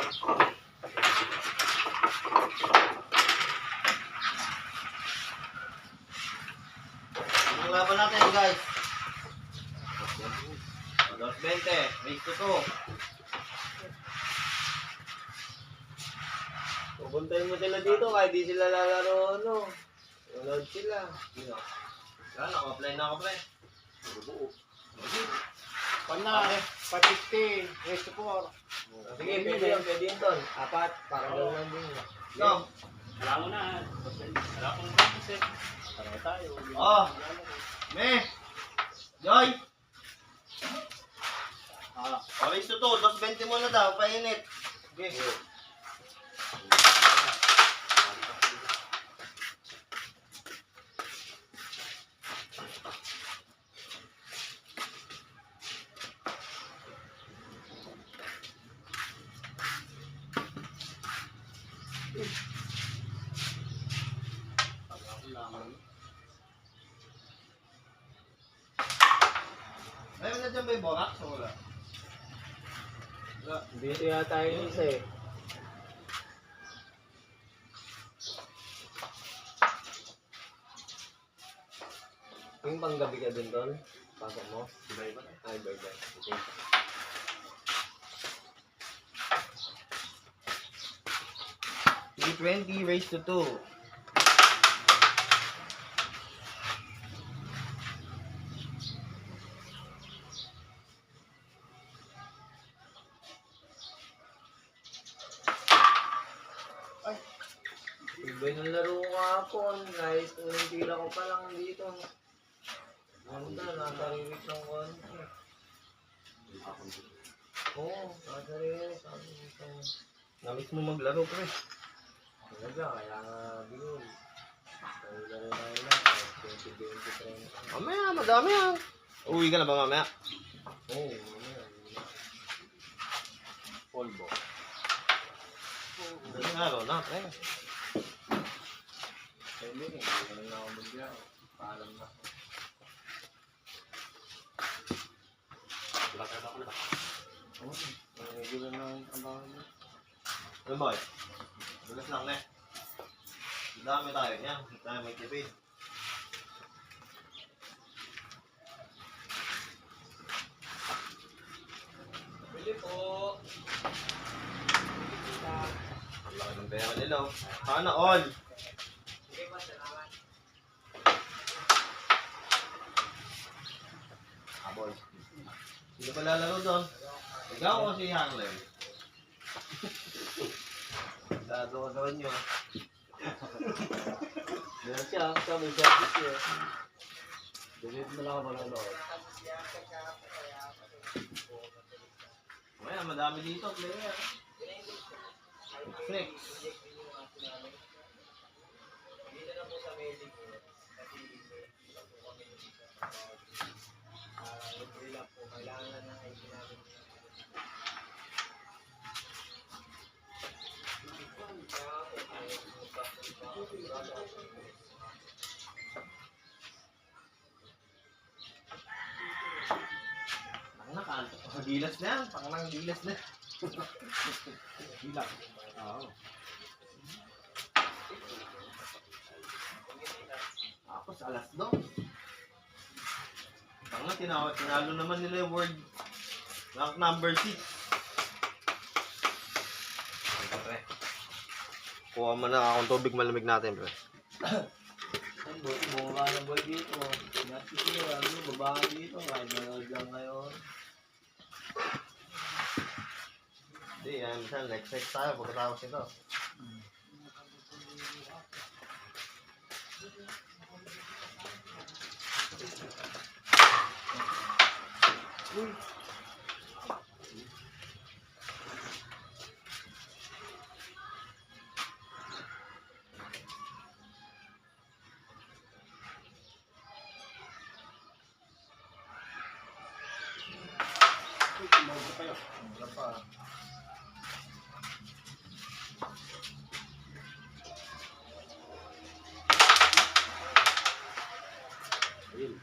Ang laban natin guys. 220, race to 2. Pupuntahin mo sila dito kahit di sila lalaro ano. Load sila. Wala, naka-apply na ako pre. Pana, 550, race to 4. Sige, pwede yun Ton. 4, parang gano'n lang din. No. Wala mo na. Wala kong practice eh. Pareho tayo. Oh. Me. Joy. Race to 2, 220 muna daw, painit. Okay. Ay, wala dyan ba yung borax o wala? Wala. Dito yata yung isa eh. Yung panggabi ka dun doon? Pasok mo? Iba-iba. Ay, bye-bye. Okay. $320 raised to 2. Iba yung laro ko hapon. Kahit unang tira ko pa lang dito. Ganda, nakaririt ng konti. Oo, nakaririt. Namiss mo maglaro pre. Talaga, kaya nga bigol. Kaya laro tayo lang. 20-20 Mamaya, madami yan. Uwi ka na ba mamaya? Oo, mamaya. Polvo. Daling araw na pre. Pwede rin, hindi na ako magbiyaw. Paalam na ako. Wala tayo ako na ba? Oo, regular na ang trabaho niya. Ano boy? Bigas lang na eh. Dami tayo niya. Hindi tayo may tipid. Pwede po. Ang laki ng pera nila oh. Sana all. Sige pa, salamat. Ah boy. Sino pa lalaro doon? Ikaw o si Hangley? Dado ka doon nyo. Meron siya, may service siya. Delete mo lang ako manonood. Maya, madami dito. Player. Flex. Dito na po sa medic po. Kasi hindi lang po kami hindi lang po. Kailangan na ID namin. Gilas na yan. Panganang gilas na. Bilang. Oo. Tapos alas do. Tinalo naman nila yung word rank number 6. Ito pre. Kuha mo na akong tubig malamig natin pre. Bumaba na boy dito. Nasi sila, babaan dito. Kahit manood lang ngayon. Hindi, yan. Next tayo pagkatapos ito. Uy. Tumawag kayo. Wala pa. Ayun.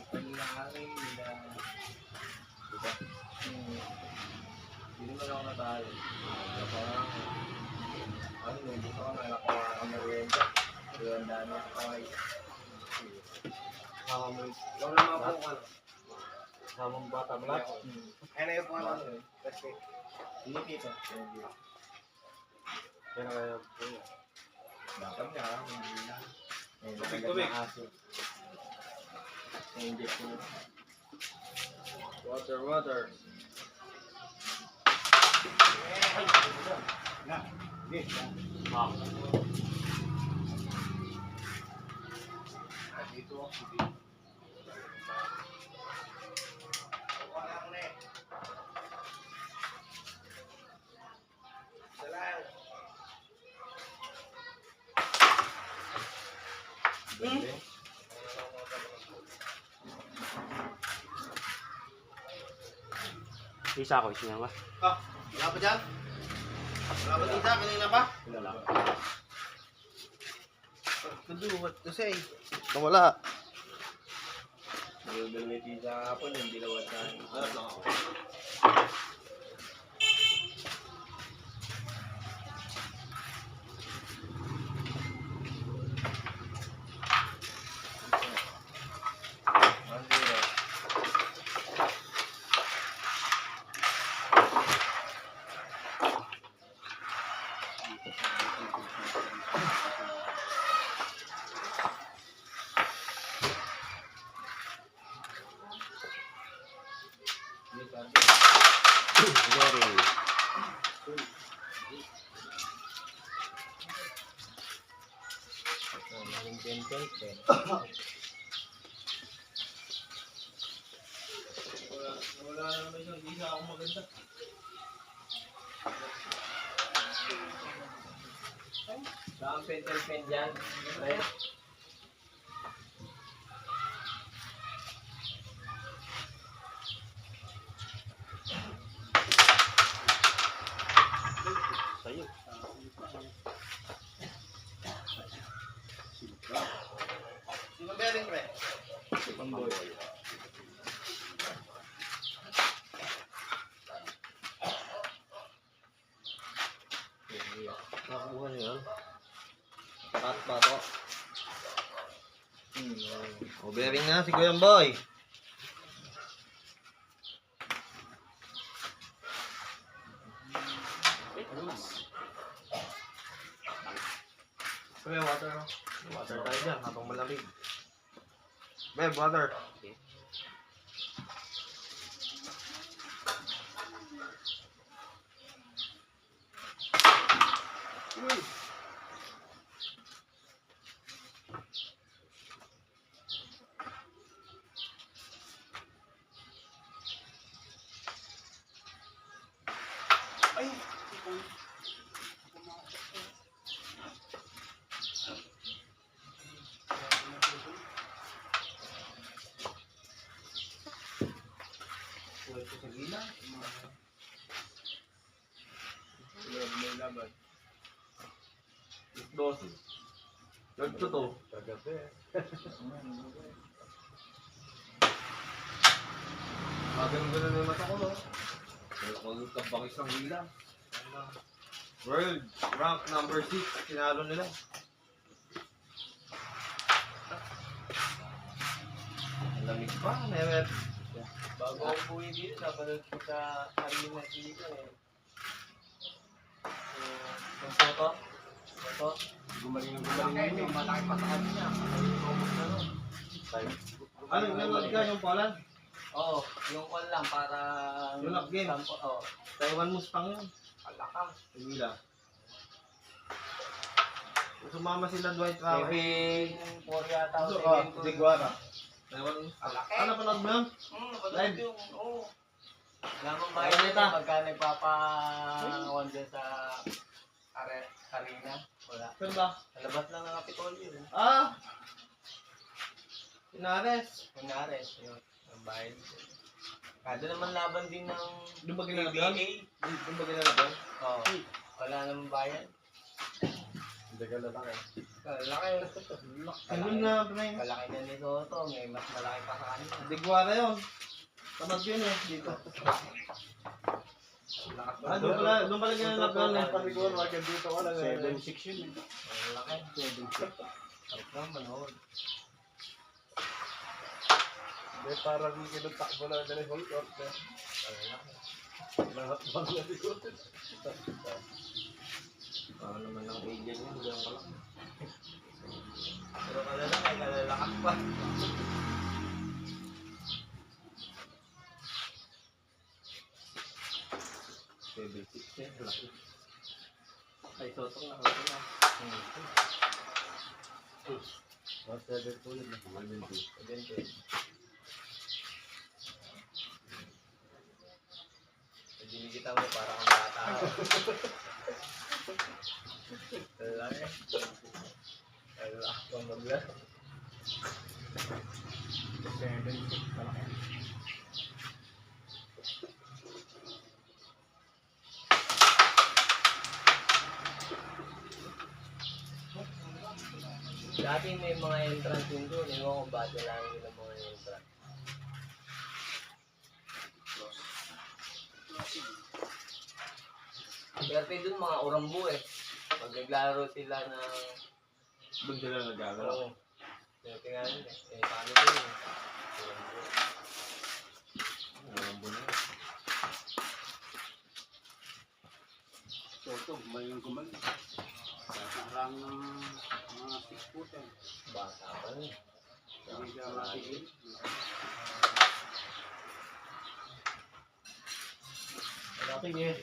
Panlaki nila. Diba? Hindi naman ako natalo. Parang, ano, hindi ko ako nakakuha ng merienda. Kaya ang dami ako kaway. Ikaw na mga po, ano? Hamang bata mo lang. Ayun na yung po, ano? Kasi, Hindi kita. yan ang kaya po. Dapat nga, hindi na. Tubig, tubig. Hindi po. Water, water. Na, hindi. Ah. Dito, dito. Isa ako, isa ba? Ah, wala pa dyan? Wala pa tita, kanina pa? Wala lang. Naduwat kasi. Wala. Nagagawin ni tita hapon, hindi lawat na. Harap lang ako. Very. Wala naman yung hindi na ako maganda. Saan pen dyan? Right? Sa'yo. Sino bearing pre? Pamboy. Nakakuha niyo yan? Cut ba to? O, bearing na si Kuya Boy. Kuya, water no? Water tayo dyan habang malamig. Beb, water. Okay. Ito sa gila. May laban. Dos. Ito to. Kagabi. Maganda na yung mata ko, no? Pero kung bakis ng gila. World rank number 6. Sinalo nila. Ang lamig pa. Meron. Bago ako buwi dito, napanood ko sa arena dito eh. Yung photo? Photo? Gumaling yun. Malaki pa sa kanya. Ano, nanood ka yung Poland? Oo, yung call lang para... Yung lock game? Oo, Taiwan Mustang yun. kalakang. Ang gila. Sumama sila Dwight Howard. 7-4 yata o Oh, 7-2. Diguara. Taiwan Mustang. Kalaki. Ano, napanood mo yun? Napanood Live? yung, oo. Lamang bayan Ayun, nila ito. pagka nagpapa-1 dyan sa arena. Wala. Saan ba? Sa labas lang ng Kapitolyo. Ah! Pinares. Kunares, yun. Ang bayan. Kada naman laban din ng Doon ba ginanap PBA. yun? Doon ba ginanap yun? Oo. Wala namang bayan. Hindi ka lalaki. Kalaki. Ganun na, Pray. Kalaki na ni Soto. May mas malaki pa sa kanila. Digwara yun. Tamad yun eh, dito. Doon pala ganun na eh. Pasiguro, wag dito ko lang. 7'6" yun eh. Ang laki. 7'6". Sarap lang manood. Hindi, parang kinutakbo na ganun whole court eh. Ang laki. Lahat bang na siguro. Parang naman ng alien yun. Diyan ko lang. Pero kalalakas pa. Ay, Sotong na. Mas 7 po yun. 20. Dinikita mo parang ang bata. Laki. Laki pang maglaro. 7'6", malaki. Dati may mga entrance din doon. Ewan ko ba't wala yun ng mga entrance. Pero doon mga urambo eh. Pag naglaro sila ng... Doon sila nagagalaw. Oo. Pero tingnan nyo eh. Paano din eh. Urambo. Urambo na yun. Soto, may yung gumaling. Parang mga 6 foot eh. Bata pa rin. Hindi siya matigil. Malaki niya.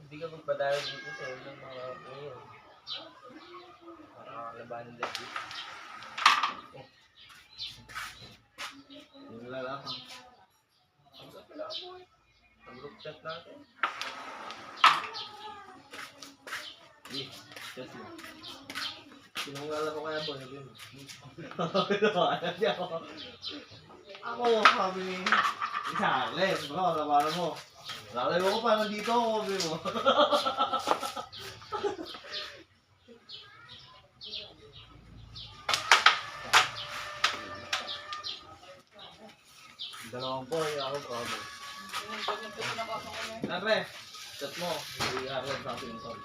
Hindi ka magpadalo dito sa ng mga player. Para labanan din dito. Yung lalaki. Ang group chat natin. Yes mo. Sinong lalaro kaya po? Sabi mo. Ako, sabi ni Charles, bro, labanan mo. Lalayo ko pa, nandito ako, sabi mo. Dalawang boy, ako problem. Siyempre, chat mo, hindi ako sa Pinson.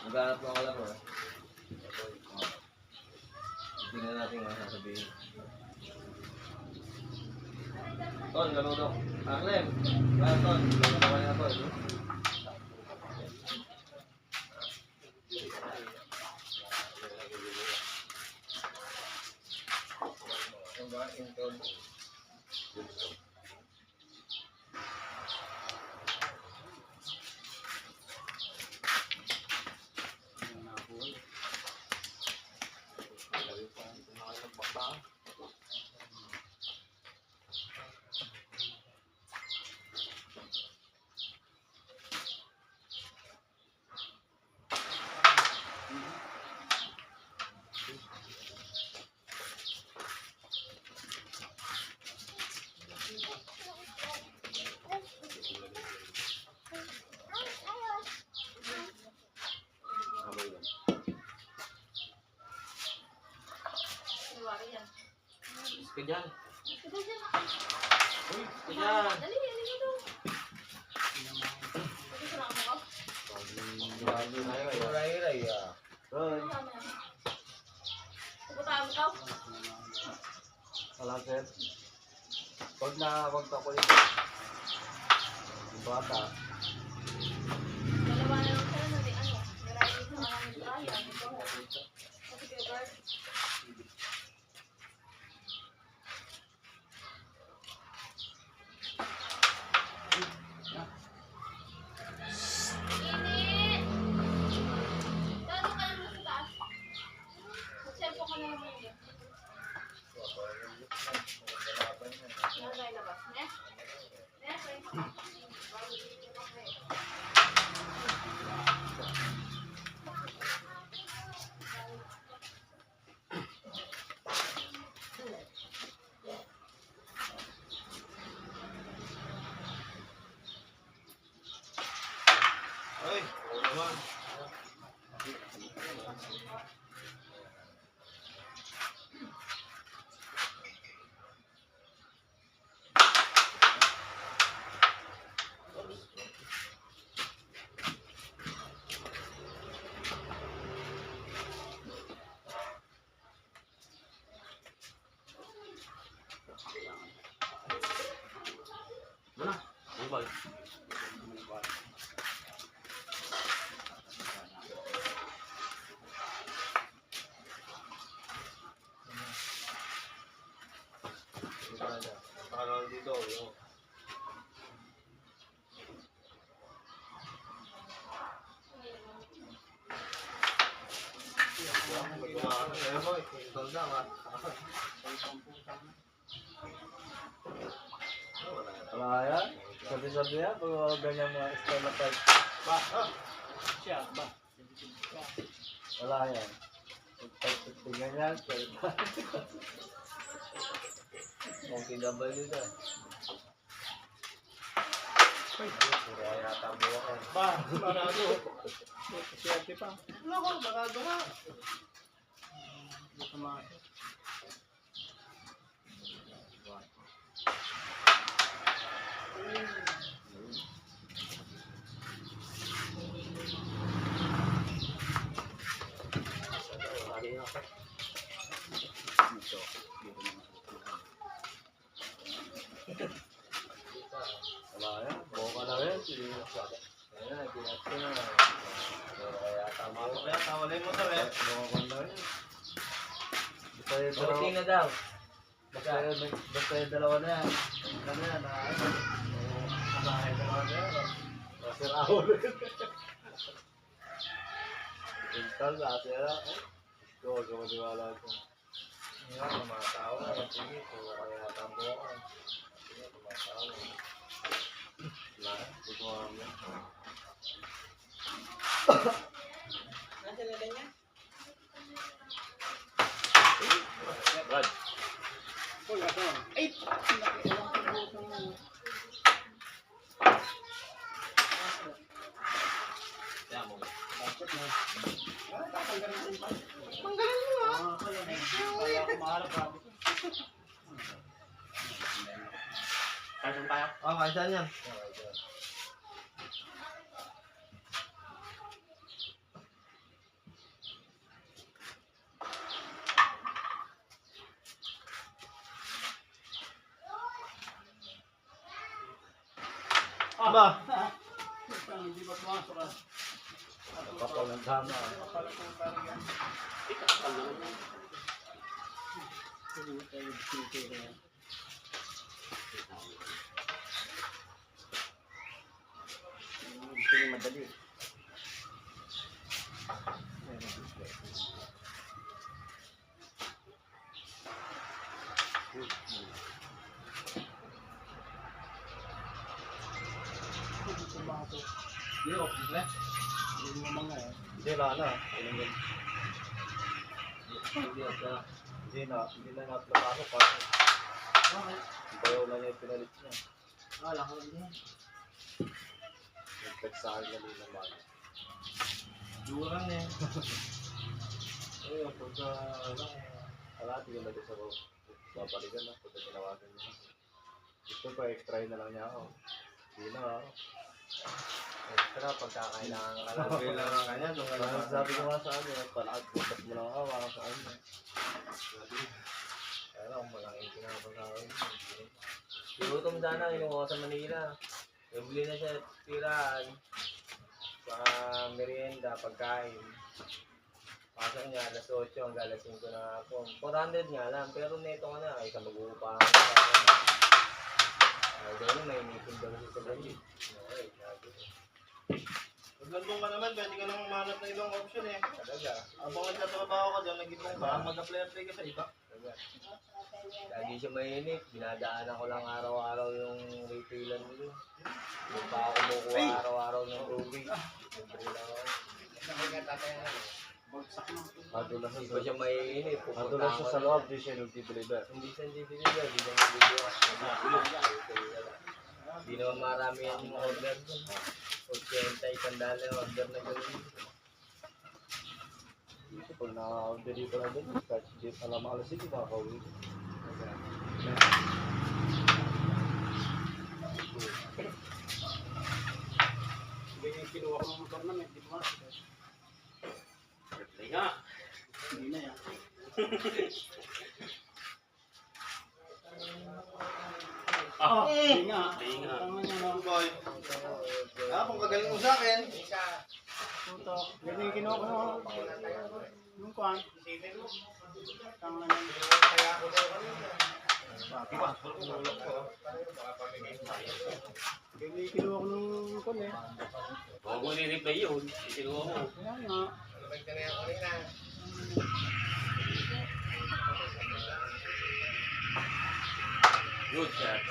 Maghanap ng kalaro eh. Hindi na natin nga sasabihin. Ton, gano'n daw. Arlem, kaya Ton, gano'n naman na Ton. Ang mga intro. Ka dyan. Uy, ka dyan. Dali, dali ka doon. Pagkasama ko. Ray-ray ah. Ton, Pupunta mo ka. lang, sir. Pag nakakontak ko ito, yung bata, Dalawa na lang sila na may ano. May riding sa kami tayo. Kasi kay Bart. Init! Lalo ka lang sa taas. Magsempo ka na naman yun. Ano tayo labas? Ne? Ne? Ay, oo naman. Parang dito, yun. Kaya mo, ito lang ha. wala yan. Sabi-sabi yan, pag ganyan mga style na pag, Siya, ba? wala yan. Pag ganyan, kung kinabay nila. Kaya yata mo ako. Ba, barado. Siyerte pa. Wala ko, barado ka. Hindi pumasok. Wala yan, buo ka na rin. Ayan, ginat ko na. Kaya tama ko. Kaya tawalin mo sa rep. Buo ka na rin. Basta yung dalawa. Buti na daw. Basta yung dalawa na yan. Ano yan, kumain dalawa na yan. Nasira ulo yun. Install, nasira. Ito, huwag ka maniwala ito. Ngayon, tumatawa. Sige, kaya tambo ka. Sige, tumatawa. Wala, tutuwa mo. Brad. Uy, ako. Ay! Nakialam ko po sa mga. Kaya mo. Bakit na? Ay, tatanggalin ko pa. Tanggalin mo ah! Kaya ako maharap ha. Kasan tayo? Ah, kaysan yan. Aba, Hindi ba pumasok ah? Kapal ng dama. Kapal ko parang yan. Kapal naman. Sige, tayo dito na. Gusto niyo madali. Pumasok. di okay na. Hindi mo mga eh. Hindi na na. Hindi Hindi okay na. hindi na napapasok kasi bayaw na niya yung pinalit niya. Wala ko din. Nag-text sa akin na naman. Duran eh. Ayun, pagka wala, tingin na sa babalikan na pagka tinawagan niya. Gusto pa, extra na lang niya ako. Hindi na ako. Extra pagkakailangan ka lang. Kailangan ka niya. Doon ka Parang naman. sabi ko nga sa ano, palakad, bukas mo lang ako, wala sa ano. Kaya lang, malaking pinapag. Gutom sana, kinuha ko sa Manila. Nabili na siya tiraan. Sa merienda, pagkain. Pasok niya, alas 8 hanggang alas 5 na ako. 400 nga lang, pero neto ka na, ay sa mag-uupahan ka sa gano'n, may meeting daw siya sa gabi. Okay, sabi ko. Pag nandun ka naman, pwede ka nang umanap ng ibang option eh. Talaga, Habang nagtatrabaho ka dyan, nag-ibang ka, mag-apply ka sa iba. talaga. Lagi siya mainit, dinadaanan ko lang araw-araw yung retailan nila. Yung pa ako kumukuha araw-araw ng tubig. Siyempre lang ako. Hindi pa siya mainit. Adulas siya sa loob, di siya nag-deliver. Hindi siya deliver, hindi siya nag-deliver. Hindi naman marami yung order doon. 80, $100 order na gawin. Dito pag na-order dito na din, kahit di alam alas sige, makakauwi. Hindi yung kinuha ko ng motor na, hindi mo Hindi na yan. Hindi nga. Tama niya, no? Boy, kung kagaling mo sa akin, Tuto. Yan yung kinuha ko nung kuhan. Tama na. Yan yung kinuha ko nung kuhan eh. Huwag mo ni-reply yun. Isinuha mo. Kaya nga. Good shot.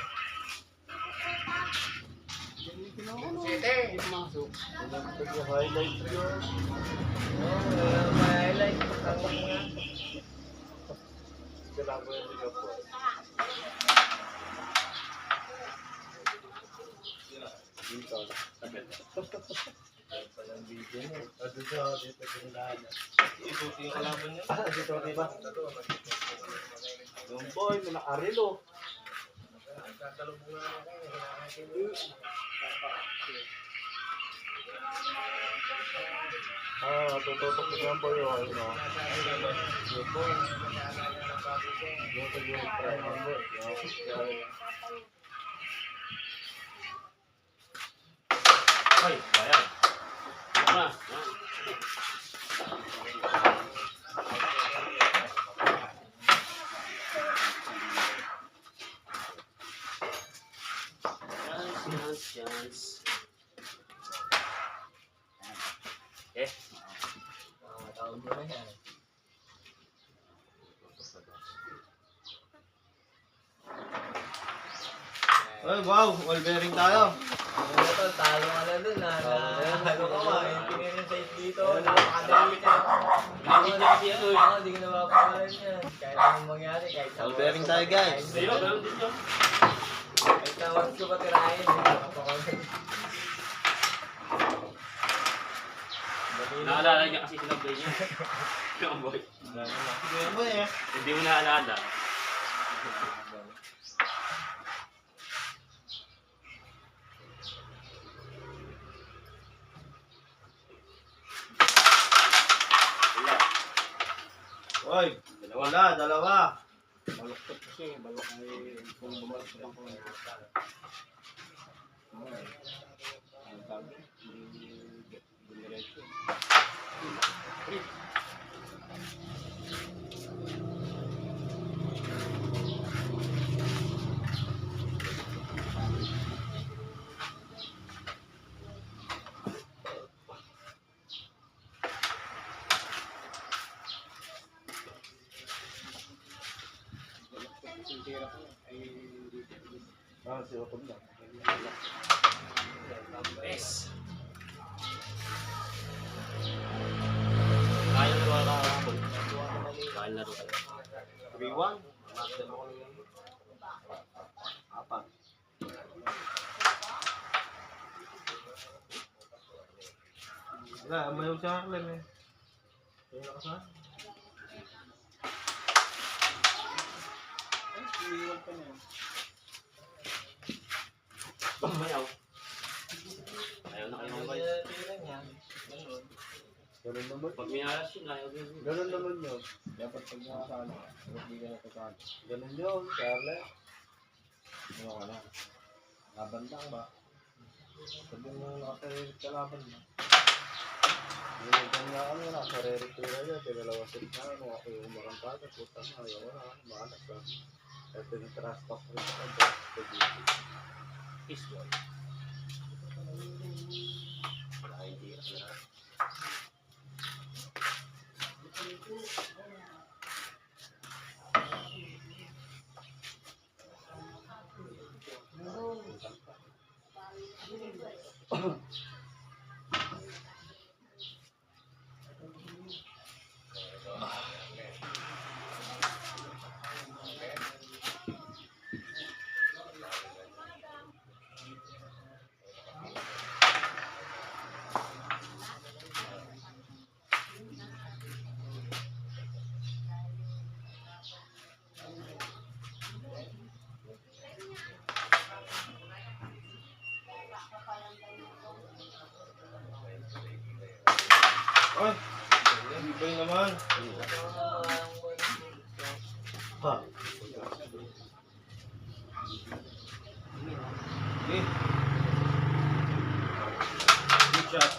Yan yung kinuha ko nung hindi pumasok. highlight yun. Oo, may highlight. Tama nga. Kailangan ko yung video ko. Dito. Palang video niya. Dito yung lahat. Isuti yung kalaban niya. Dito, diba? Yung boy, may nakarilo. Tututok ko yan po yung ano. Yung boy. Yung po yung friend ng boy. Ay, bayan. Ano na? Chance. Eh, Tawag mo na yan. Ay, wow, all bearing tayo. Ano to, talo ka na dun ha. Ano ka ba, yung tingin yung side dito, napakadami niya. hindi na kasi ano eh. Ako, hindi ko napapangalan yan. Kahit anong mangyari, kahit All bearing tayo, guys. Sa'yo, ganun din yun. Kahit tawag ko patirahin, hindi ko napapangalan. Naalala niya kasi sinablay niya. Yung boy. Yung boy eh. Hindi mo naalala. Oy, dalawa. Baluktot kasi. Balok ay kung bumaluktot ang kuhan. Ang sabi, hindi diretso. Yung tira ko ay Si Otong na. Yes. Kaya na ba ka? Kaya na rin. 3-1. Master mo kami yan. Apat. Wala, mayaw sa akin eh. Kaya ka sa iniwan pa niya. Mayaw. Ayaw na kayo ng boy. Ganun naman. Pag may alas yun, ayaw din. Ganun naman yun. Dapat pag nakasali, hindi ka natatalo. Ganun yun, Charlie. Ano ka na? Laban lang ba? Sabi mo nakasaririt ka laban mo. Ganyan nga kami, nakasaririt ko na yan. Pinalawa sit na, ano ako yung umarantada. Puta na, ayaw ko na. Maanak ka. Kaya tinitrust talk rin ako. Kiss boy. Wala hindi ka na. Ay! Ibay naman. Ha? Okay. Good shot.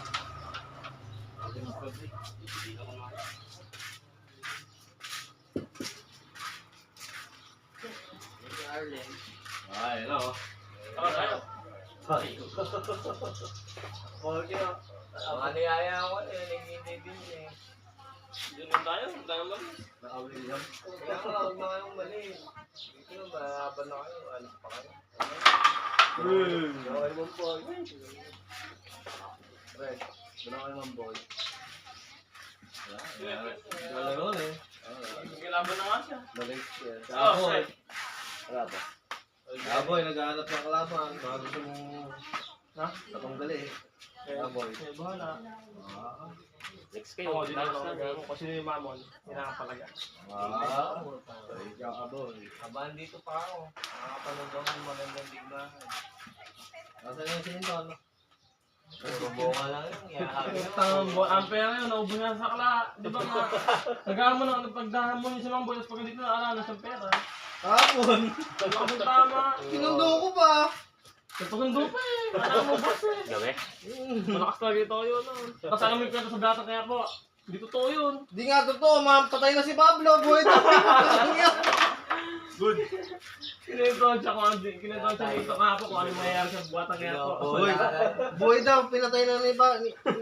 Ay, ano? Ako tayo. Ay. Okay na. Ang niyaya ko naghihintay din eh. Doon lang tayo. Ang tayo man. Naka-William. Kaya nga, huwag mga yung mali. Dito na, mahaba na kayo. Alis pa kayo. Okay naman po. Pre, okay naman boy. Wala naman eh. Gilaban na nga siya. Balik siya. Oh, Boy. set. Wala ba? Boy, naghahanap ng kalaban. Baka gusto mong... Ha? Tatanggali eh. Boy. Eh, bahala. Next kayo. Ako, dito ako nag-ano. Kasi yung mamon, pinakapalaga. Ikaw ka boy. Abahan dito pa ako. Nakakapanood ako ng magandang digmahan. Nasaan yung sininton? Bubuka lang yun. Yakagin Ang pera yun, naubos na sa sakla. Di ba nga? Naghamon na, nagpagdahan mo yung si Mamboy, tapos pag dito na aranas ng pera. Kapon! Lakas ng tama. Sinundo ko pa! Nagpagando pa eh. Alam mo boss eh. Gabi. Malakas talaga ito yun. Tapos alam mo yung kwento sa data kaya po. Hindi totoo yun. Di nga totoo, patay na si Pablo, boy! Good. Kinento siya kung ano, kinento siya dito nga po kung ano mayayari sa buwatan kaya po. Boy, boy daw, pinatay na ni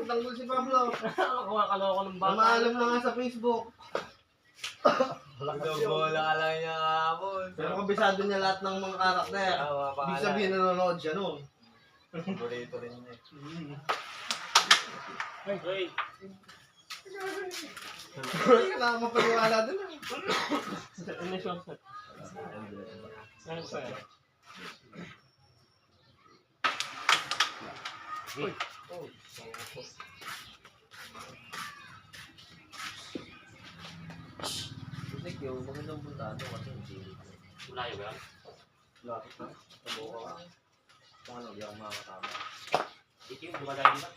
tanggol si Pablo. Kaloko ng bata. Namaalam na nga sa Facebook. Bola ka lang niya kahapon. Pero kabisado niya lahat ng mga karakter. Ibig sabihin nanonood siya noon. Paborito rin niya. Hey. Kailangan mapaniwala doon. Ano yung short set? Ano sa'yo? Kasi yung magandang puntahan doon kasi hindi. Malayo ba yan? Lapit na. Sabuka ka. Paano di ako makakatama? Ito yung dumadayo dito.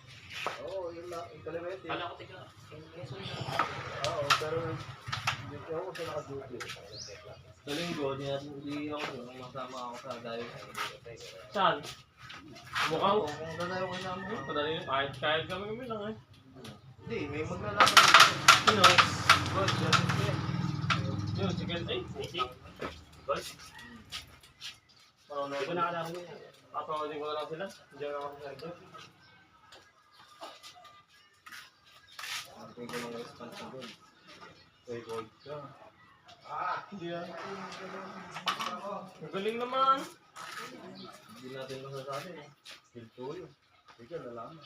Oo, yun lang. Yung kalimete. Kala ko tika. Quezon na. Oo, pero hindi ako sa naka-duty. Sa linggo, hindi ako doon. Masama ako sa dayo. Saan? Mukhang. Kung dadayo ko na mo. Padali yun. Kahit kami lang eh. Hindi, may maglalaban dito. Sino? God, justice yan. Yun, si Ken. Ay, Easy. Gold. panonood ko na kalaro niya. Papanoodin ko na lang sila. Hindi na ako sa ito. Antay ko ng response na doon. Kay Gold ka. Hindi ah. Ang galing naman. Hindi natin masasabi eh. Skill to yun. Sige, lalaman.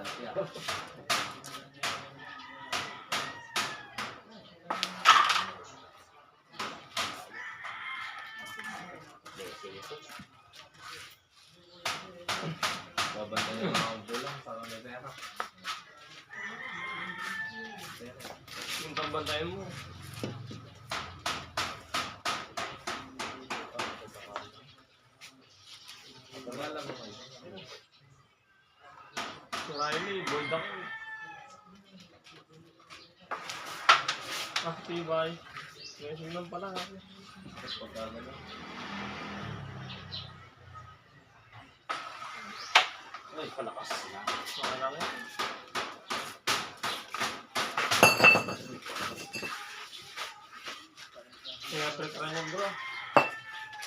Siya. Babanda niya mga bulang para may pera. Yung pambantayan mo. Pagkala mo kayo. Si Riley, bold ako. Tibay. Sinunan pa lang ako. Tapos pagka gano'n. Ay, palakas. Mga lang yan. Sinapre-try niya bro.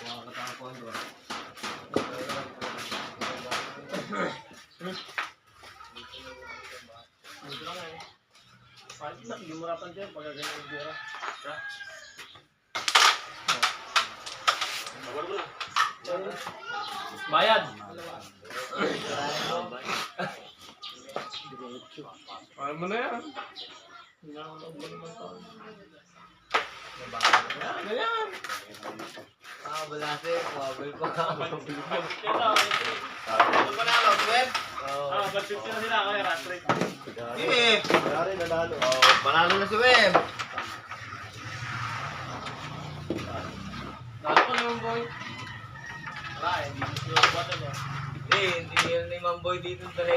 Makakatakuan bro. Dito lang eh. Kahit na, hindi mo rapan dyan pagka ganyan yung bira. Tawar mo lang. Bayad! Paano mo na yan? Hinahulog mo naman to. Ano yan? Ah, balase. Wabal ko. Kaya Ano ba na ako, Web? ah, but 50 na sila kaya rat rate. Eh, Dari nanalo. panalo na si Web. Dahil ko naman boy. Wala eh, hindi ko sila buwatan niya. Hindi yun ni Mamboy dito sa